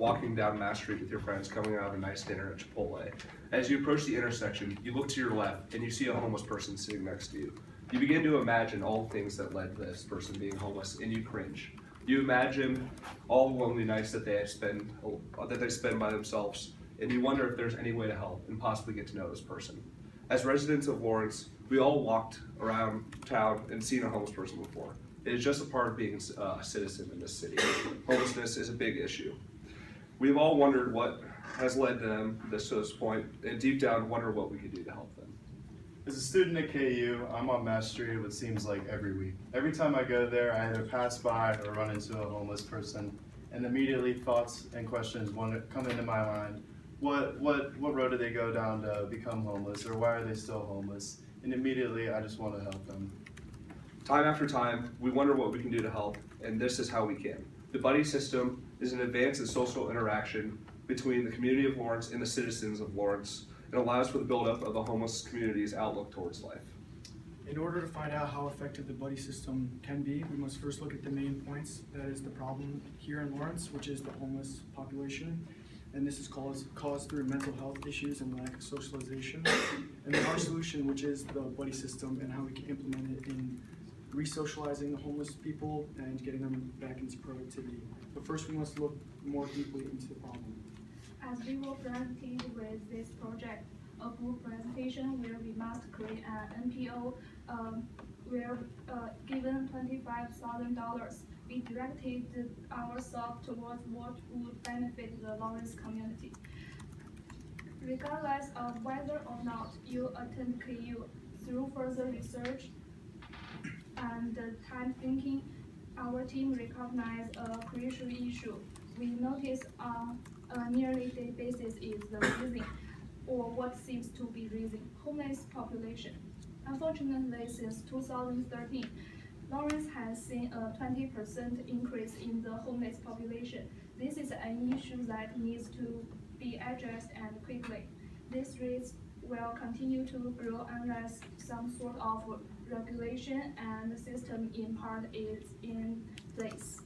walking down Mass Street with your friends coming out of a nice dinner at Chipotle. As you approach the intersection, you look to your left and you see a homeless person sitting next to you. You begin to imagine all the things that led to this person being homeless, and you cringe. You imagine all the lonely nights that they spend by themselves, and you wonder if there's any way to help and possibly get to know this person. As residents of Lawrence, we all walked around town and seen a homeless person before. It is just a part of being a citizen in this city. Homelessness is a big issue. We've all wondered what has led them to this point, and deep down wonder what we could do to help them. As a student at KU, I'm on Mass Street what seems like every week. Every time I go there, I either pass by or run into a homeless person, and immediately thoughts and questions come into my mind. What road did they go down to become homeless, or why are they still homeless? And immediately I just want to help them. Time after time, we wonder what we can do to help, and this is how we can. The buddy system is an advance in social interaction between the community of Lawrence and the citizens of Lawrence. It allows for the buildup of the homeless community's outlook towards life. In order to find out how effective the buddy system can be, we must first look at the main points. That is the problem here in Lawrence, which is the homeless population. And this is caused through mental health issues and lack of socialization. And then our solution, which is the buddy system and how we can implement it in re-socializing the homeless people and getting them back into productivity. But first we must look more deeply into the problem. As we were presented with this project, a group presentation where we must create an NPO where given $25,000, we directed ourselves towards what would benefit the Lawrence community. Regardless of whether or not you attend KU, through further research and time thinking, our team recognized a crucial issue. We notice on a nearly daily basis is the rising, or what seems to be rising, homeless population. Unfortunately, since 2013, Lawrence has seen a 20% increase in the homeless population. This is an issue that needs to be addressed and quickly. This risk will continue to grow unless some sort of regulation and system in part is in place.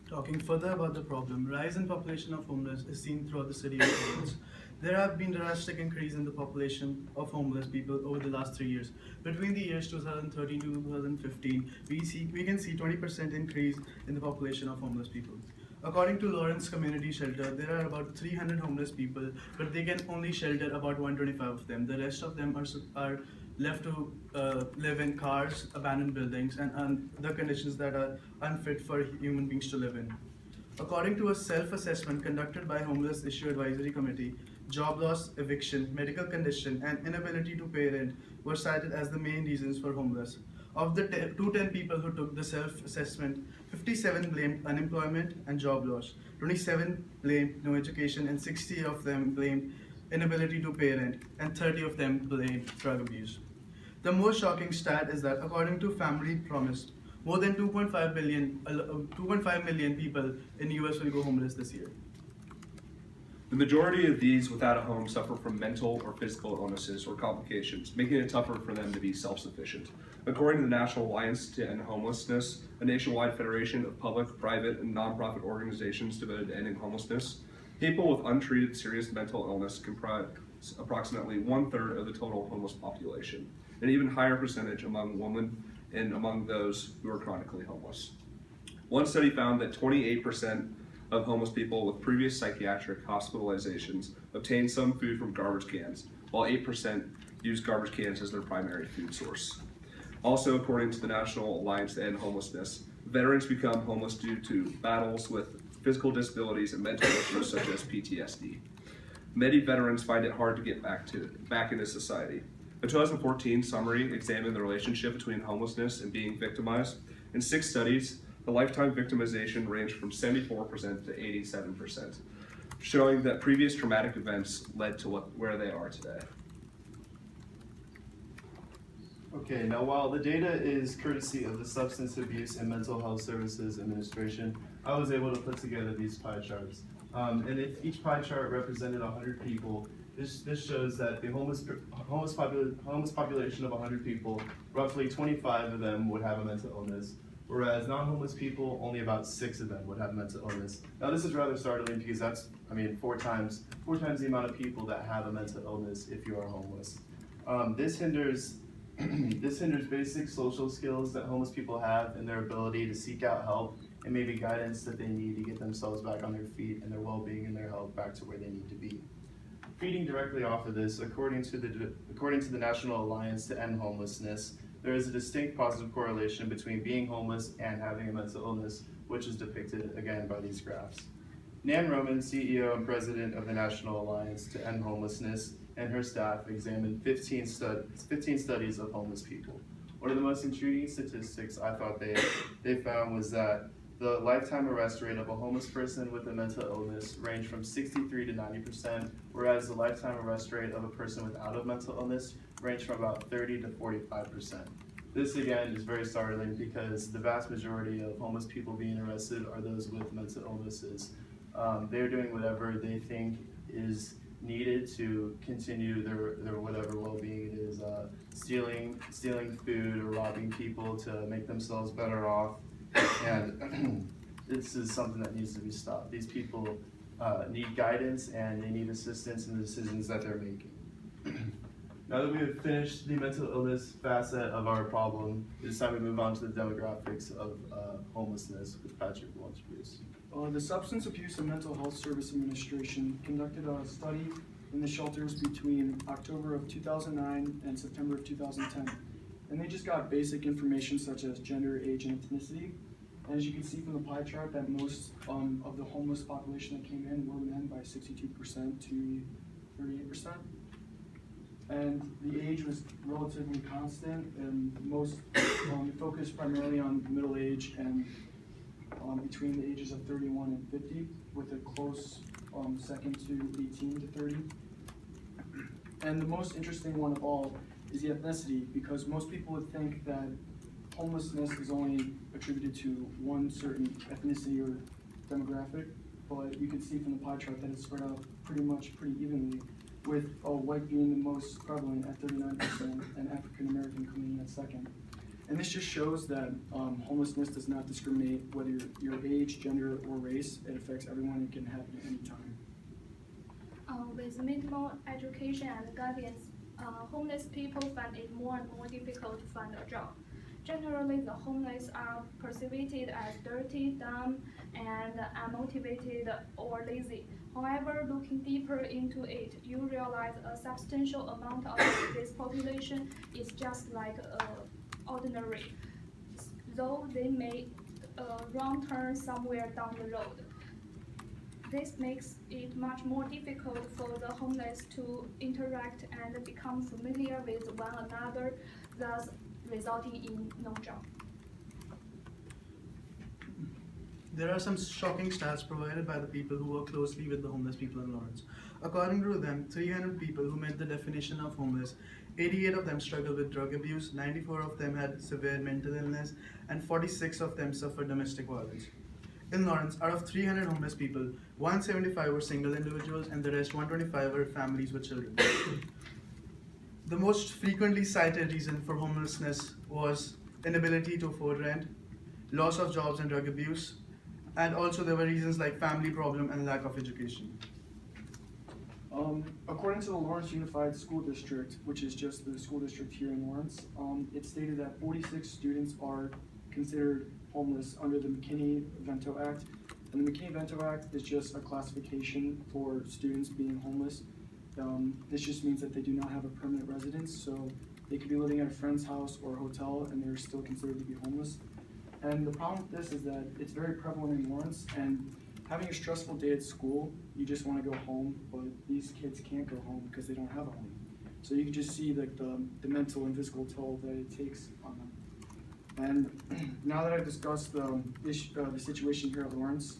Talking further about the problem, rise in population of homeless is seen throughout the city of Lawrence. There have been drastic increase in the population of homeless people over the last 3 years. Between the years 2013 to 2015, we can see 20% increase in the population of homeless people. According to Lawrence Community Shelter, there are about 300 homeless people, but they can only shelter about 125 of them. The rest of them are left to live in cars, abandoned buildings, and the conditions that are unfit for human beings to live in. According to a self-assessment conducted by Homeless Issue Advisory Committee, job loss, eviction, medical condition, and inability to pay rent were cited as the main reasons for homeless. Of the 210 people who took the self-assessment, 57 blamed unemployment and job loss, 27 blamed no education, and 60 of them blamed inability to pay rent, and 30 of them blamed drug abuse. The most shocking stat is that according to Family Promise, more than 2.5 million people in the US will go homeless this year. The majority of these without a home suffer from mental or physical illnesses or complications, making it tougher for them to be self-sufficient. According to the National Alliance to End Homelessness, a nationwide federation of public, private, and nonprofit organizations devoted to ending homelessness, people with untreated serious mental illness comprise approximately 1/3 of the total homeless population, an even higher percentage among women and among those who are chronically homeless. One study found that 28% of homeless people with previous psychiatric hospitalizations obtained some food from garbage cans, while 8% used garbage cans as their primary food source. Also, according to the National Alliance to End Homelessness, veterans become homeless due to battles with physical disabilities and mental issues such as PTSD. Many veterans find it hard to get back into society. A 2014 summary examined the relationship between homelessness and being victimized. In 6 studies, the lifetime victimization ranged from 74% to 87%, showing that previous traumatic events led to where they are today. Okay, now while the data is courtesy of the Substance Abuse and Mental Health Services Administration, I was able to put together these pie charts. And if each pie chart represented 100 people, this shows that the homeless population of 100 people, roughly 25 of them would have a mental illness, whereas non-homeless people, only about 6 of them would have mental illness. Now this is rather startling because that's, I mean, four times the amount of people that have a mental illness if you are homeless. This hinders basic social skills that homeless people have and their ability to seek out help and maybe guidance that they need to get themselves back on their feet and their well-being and their health back to where they need to be. Feeding directly off of this, according to the National Alliance to End Homelessness, there is a distinct positive correlation between being homeless and having a mental illness, which is depicted again by these graphs. Nan Roman, CEO and president of the National Alliance to End Homelessness, and her staff examined 15 studies of homeless people. One of the most intriguing statistics I thought they found was that the lifetime arrest rate of a homeless person with a mental illness ranged from 63 to 90%, whereas the lifetime arrest rate of a person without a mental illness ranged from about 30 to 45%. This again is very startling because the vast majority of homeless people being arrested are those with mental illnesses. They're doing whatever they think is needed to continue their whatever well-being it is, stealing food or robbing people to make themselves better off, and this is something that needs to be stopped. These people need guidance and they need assistance in the decisions that they're making. Now that we have finished the mental illness facet of our problem, it's time we move on to the demographics of homelessness, which Patrick will introduce. The Substance Abuse and Mental Health Service Administration conducted a study in the shelters between October of 2009 and September of 2010. And they just got basic information such as gender, age, and ethnicity. And as you can see from the pie chart, that most of the homeless population that came in were men by 62% to 38%. And the age was relatively constant, and most focused primarily on middle age and between the ages of 31 and 50, with a close second to 18 to 30. And the most interesting one of all is the ethnicity, because most people would think that homelessness is only attributed to one certain ethnicity or demographic, but you can see from the pie chart that it's spread out pretty evenly, with white being the most prevalent at 39% and African American coming in at second. And this just shows that homelessness does not discriminate whether your age, gender, or race. It affects everyone and can happen at any time. With minimal education and guidance, homeless people find it more and more difficult to find a job. Generally, the homeless are perceived as dirty, dumb, and unmotivated or lazy. However, looking deeper into it, you realize a substantial amount of this population is just like ordinary, though they may wrong turn somewhere down the road. This makes it much more difficult for the homeless to interact and become familiar with one another, thus resulting in no job. There are some shocking stats provided by the people who work closely with the homeless people in Lawrence. According to them, 300 people who met the definition of homeless, 88 of them struggled with drug abuse, 94 of them had severe mental illness, and 46 of them suffered domestic violence. In Lawrence, out of 300 homeless people, 175 were single individuals and the rest 125 were families with children. The most frequently cited reason for homelessness was inability to afford rent, loss of jobs and drug abuse, and also there were reasons like family problem and lack of education. According to the Lawrence Unified School District, which is just the school district here in Lawrence, it stated that 46 students are considered homeless under the McKinney-Vento Act. And the McKinney-Vento Act is just a classification for students being homeless. This just means that they do not have a permanent residence, so they could be living at a friend's house or a hotel and they're still considered to be homeless. And the problem with this is that it's very prevalent in Lawrence, and having a stressful day at school, you just want to go home, but these kids can't go home because they don't have a home. So you can just see like the mental and physical toll that it takes on them. And now that I've discussed the situation here at Lawrence,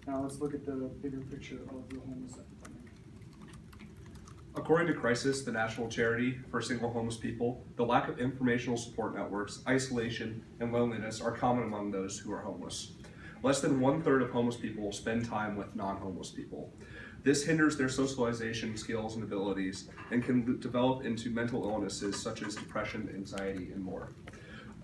now let's look at the bigger picture of the homeless epidemic. According to Crisis, the national charity for single homeless people, the lack of informational support networks, isolation, and loneliness are common among those who are homeless. Less than 1/3 of homeless people spend time with non-homeless people. This hinders their socialization skills and abilities and can develop into mental illnesses such as depression, anxiety, and more.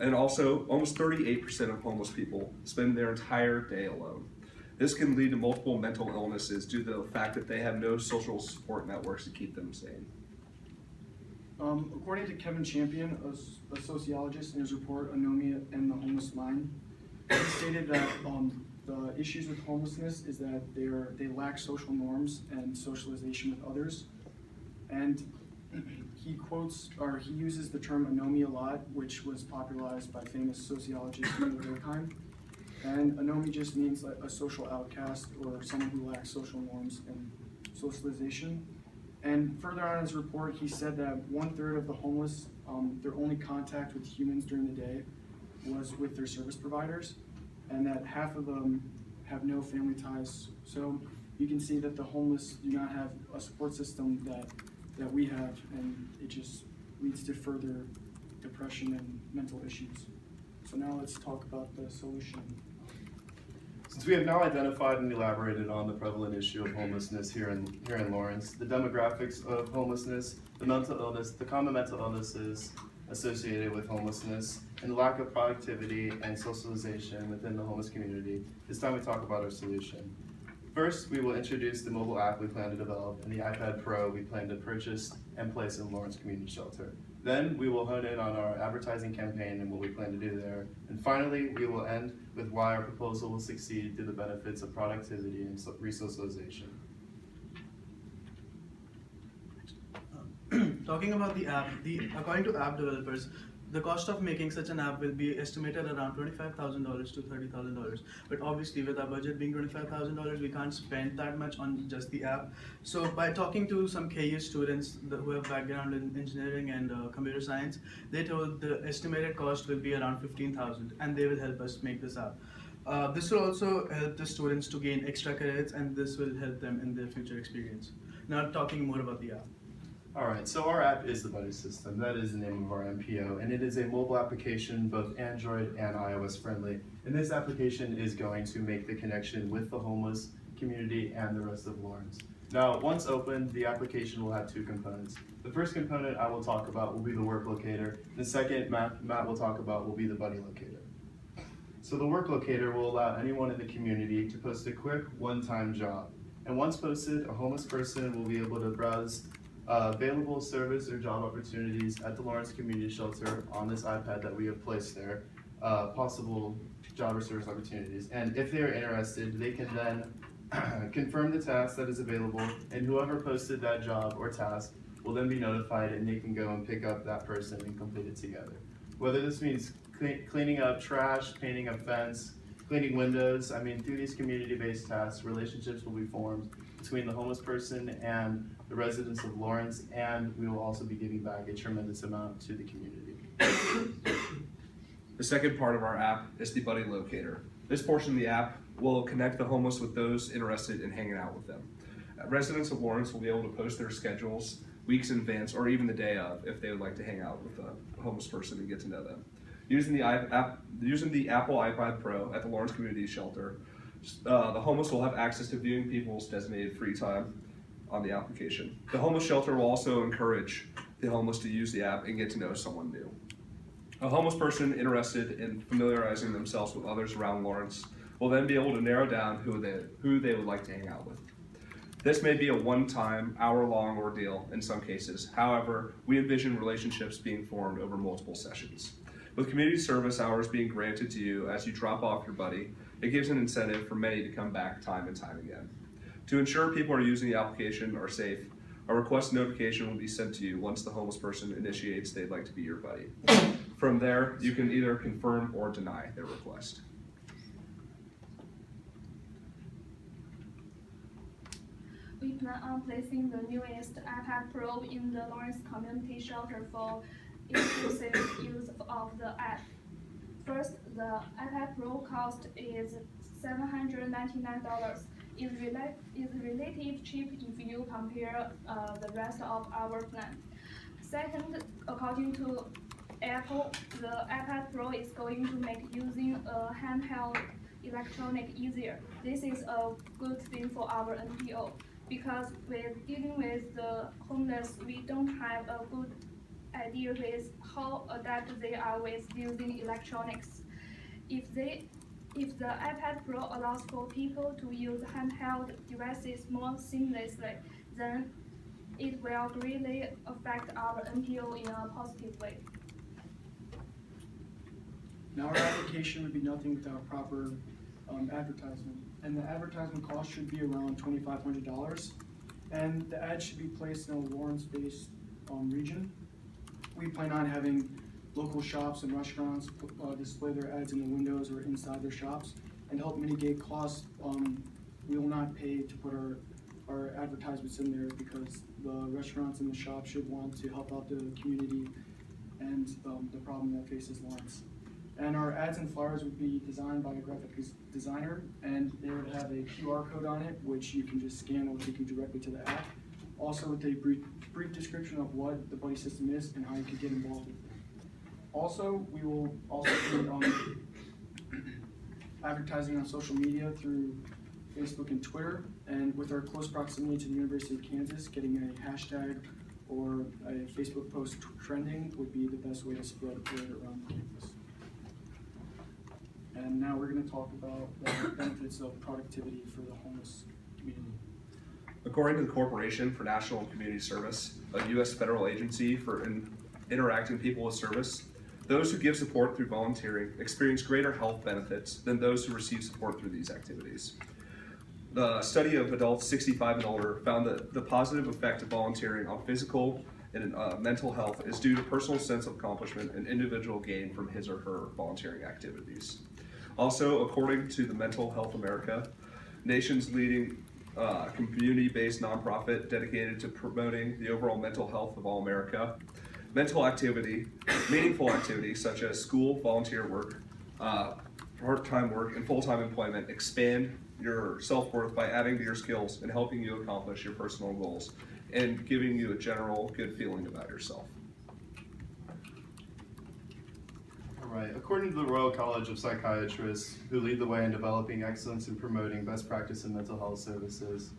And also, almost 38% of homeless people spend their entire day alone. This can lead to multiple mental illnesses due to the fact that they have no social support networks to keep them sane. According to Kevin Champion, a sociologist, in his report, Anomia and the Homeless Mind, he stated that the issues with homelessness is that they lack social norms and socialization with others. And he uses the term anomie a lot, which was popularized by famous sociologist Neil Durkheim. And anomie just means like a social outcast or someone who lacks social norms and socialization. And further on in his report, he said that 1/3 of the homeless, their only contact with humans during the day was with their service providers, and that half of them have no family ties. So you can see that the homeless do not have a support system that we have, and it just leads to further depression and mental issues. So now let's talk about the solution. Since we have now identified and elaborated on the prevalent issue of homelessness here in Lawrence, the demographics of homelessness, the mental illness, the common mental illnesses associated with homelessness, and the lack of productivity and socialization within the homeless community, it's time we talk about our solution. First, we will introduce the mobile app we plan to develop and the iPad Pro we plan to purchase and place in Lawrence Community Shelter. Then we will hone in on our advertising campaign and what we plan to do there. And finally, we will end with why our proposal will succeed through the benefits of productivity and resocialization. Talking about the app, according to app developers, the cost of making such an app will be estimated around $25,000 to $30,000. But obviously, with our budget being $25,000, we can't spend that much on just the app. So by talking to some KU students who have background in engineering and computer science, they told the estimated cost will be around $15,000, and they will help us make this app. This will also help the students to gain extra credits, and this will help them in their future experience. Now talking more about the app. Alright, so our app is the Buddy System. That is the name of our MPO, and it is a mobile application, both Android and iOS friendly. And this application is going to make the connection with the homeless community and the rest of Lawrence. Now, once opened, the application will have two components. The first component I will talk about will be the work locator. The second Matt will talk about will be the Buddy locator. So the work locator will allow anyone in the community to post a quick one-time job. And once posted, a homeless person will be able to browse available service or job opportunities at the Lawrence Community Shelter on this iPad that we have placed there, possible job or service opportunities. And if they are interested, they can then confirm the task that is available, and whoever posted that job or task will then be notified, and they can go and pick up that person and complete it together. Whether this means cleaning up trash, painting a fence, cleaning windows, I mean, through these community-based tasks, relationships will be formed between the homeless person and the residents of Lawrence, and we will also be giving back a tremendous amount to the community. The second part of our app is the Buddy Locator. This portion of the app will connect the homeless with those interested in hanging out with them. Residents of Lawrence will be able to post their schedules weeks in advance or even the day of if they would like to hang out with a homeless person and get to know them. Using the Apple iPad Pro at the Lawrence Community Shelter, the homeless will have access to viewing people's designated free time on the application. The homeless shelter will also encourage the homeless to use the app and get to know someone new. A homeless person interested in familiarizing themselves with others around Lawrence will then be able to narrow down who they would like to hang out with. This may be a one-time, hour-long ordeal in some cases. However, we envision relationships being formed over multiple sessions. With community service hours being granted to you as you drop off your buddy, it gives an incentive for many to come back time and time again. To ensure people are using the application are safe, a request notification will be sent to you once the homeless person initiates they'd like to be your buddy. From there, you can either confirm or deny their request. We plan on placing the newest iPad Pro in the Lawrence Community Shelter for inclusive use of the app. First, the iPad Pro cost is $799. It's relatively cheap if you compare the rest of our plan. Second, according to Apple, the iPad Pro is going to make using a handheld electronic easier. This is a good thing for our NPO because with dealing with the homeless, we don't have a good idea with how adept they are with using electronics. If the iPad Pro allows for people to use handheld devices more seamlessly, then it will greatly affect our NPO in a positive way. Now, our application would be nothing without proper advertisement, and the advertisement cost should be around $2,500, and the ad should be placed in a Lawrence-based region. We plan on having local shops and restaurants display their ads in the windows or inside their shops, and to help mitigate costs, we will not pay to put our advertisements in there because the restaurants and the shops should want to help out the community and the problem that faces Lawrence. And our ads and flyers would be designed by a graphic designer, and they would have a QR code on it, which you can just scan or take you directly to the app. Also with a brief description of what the buddy system is and how you can get involved with it. Also, we will also be advertising on social media through Facebook and Twitter, and with our close proximity to the University of Kansas, getting a hashtag or a Facebook post trending would be the best way to spread the word around campus. And now we're going to talk about the benefits of productivity for the homeless community. According to the Corporation for National and Community Service, a U.S. federal agency for interacting people with service, those who give support through volunteering experience greater health benefits than those who receive support through these activities. The study of adults 65 and older found that the positive effect of volunteering on physical and mental health is due to personal sense of accomplishment and individual gain from his or her volunteering activities. Also, according to the Mental Health America, nation's leading community-based nonprofit dedicated to promoting the overall mental health of all America, mental activity, meaningful activity such as school, volunteer work, part-time work, and full-time employment expand your self-worth by adding to your skills and helping you accomplish your personal goals and giving you a general good feeling about yourself. All right, according to the Royal College of Psychiatrists, who lead the way in developing excellence and promoting best practice in mental health services,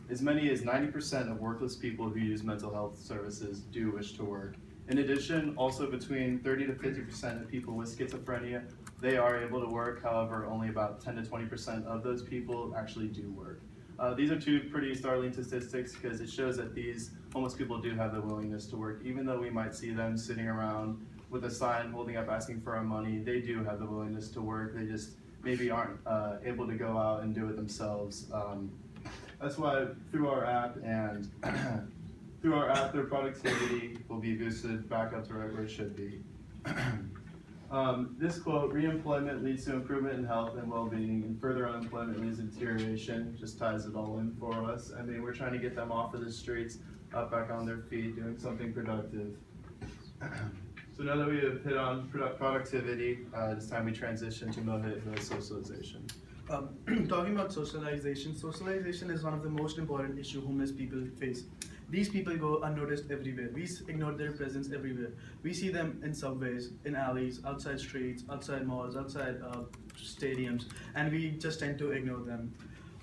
as many as 90% of workless people who use mental health services do wish to work. In addition, also between 30 to 50% of people with schizophrenia, they are able to work. However, only about 10 to 20% of those people actually do work. These are two pretty startling statistics because it shows that these homeless people do have the willingness to work. Even though we might see them sitting around with a sign holding up asking for our money, they do have the willingness to work. They just maybe aren't able to go out and do it themselves. That's why through our app and their productivity will be boosted back up to right where it should be. This quote, "Reemployment leads to improvement in health and well-being, and further unemployment leads to deterioration," just ties it all in for us. I mean, we're trying to get them off of the streets, up back on their feet, doing something productive. So now that we have hit on productivity, it's time we transition to Mohit, who is socialization. Talking about socialization is one of the most important issues homeless people face. These people go unnoticed everywhere. We ignore their presence everywhere. We see them in subways, in alleys, outside streets, outside malls, outside stadiums, and we just tend to ignore them.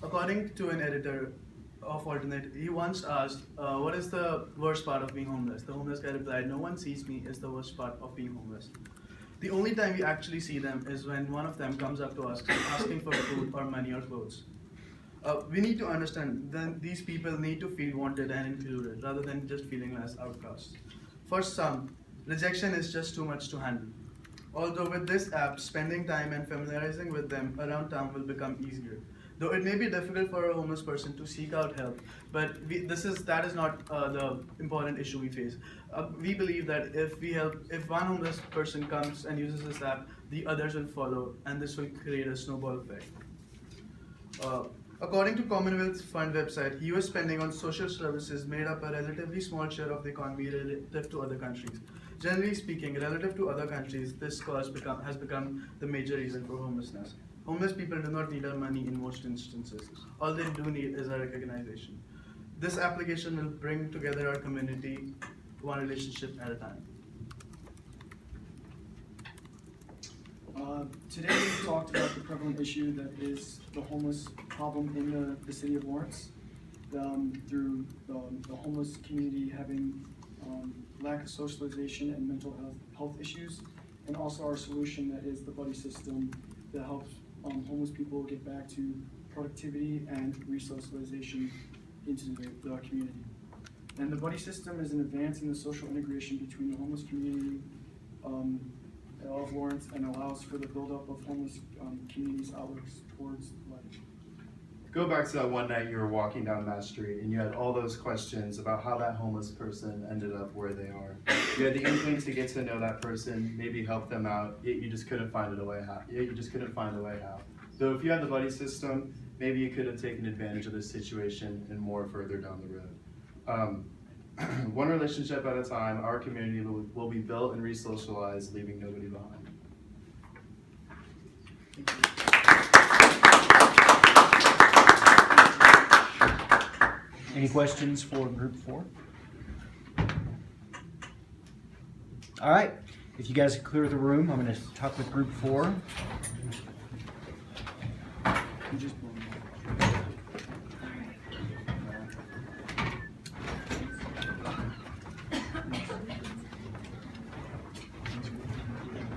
According to an editor of Alternate, he once asked, what is the worst part of being homeless? The homeless guy replied, "No one sees me is the worst part of being homeless." The only time we actually see them is when one of them comes up to us asking for food or money or clothes. We need to understand that these people need to feel wanted and included rather than just feeling as outcasts. For some, rejection is just too much to handle. Although with this app, spending time and familiarizing with them around town will become easier. Though it may be difficult for a homeless person to seek out help, but that is not the important issue we face. We believe that if one homeless person comes and uses this app, the others will follow, and this will create a snowball effect. According to Commonwealth Fund website, US spending on social services made up a relatively small share of the economy relative to other countries. Generally speaking, relative to other countries, this cost has become the major reason for homelessness. Homeless people do not need our money in most instances. All they do need is our recognition. This application will bring together our community one relationship at a time. Today we talked about the prevalent issue that is the homeless problem in the city of Lawrence, through the homeless community having lack of socialization and mental health issues, and also our solution that is the buddy system that helps homeless people get back to productivity and resocialization into the community. And the buddy system is an advance in the social integration between the homeless community of Lawrence and allows for the buildup of homeless communities' outlooks towards life. Go back to that one night you were walking down Mass Street and you had all those questions about how that homeless person ended up where they are. You had the inkling to get to know that person, maybe help them out, yet you just couldn't find a way how. So if you had the buddy system, maybe you could have taken advantage of this situation and more further down the road. One relationship at a time, our community will be built and re-socialized, leaving nobody behind. Any questions for group 4? All right, if you guys clear the room, I'm going to talk with group 4. You just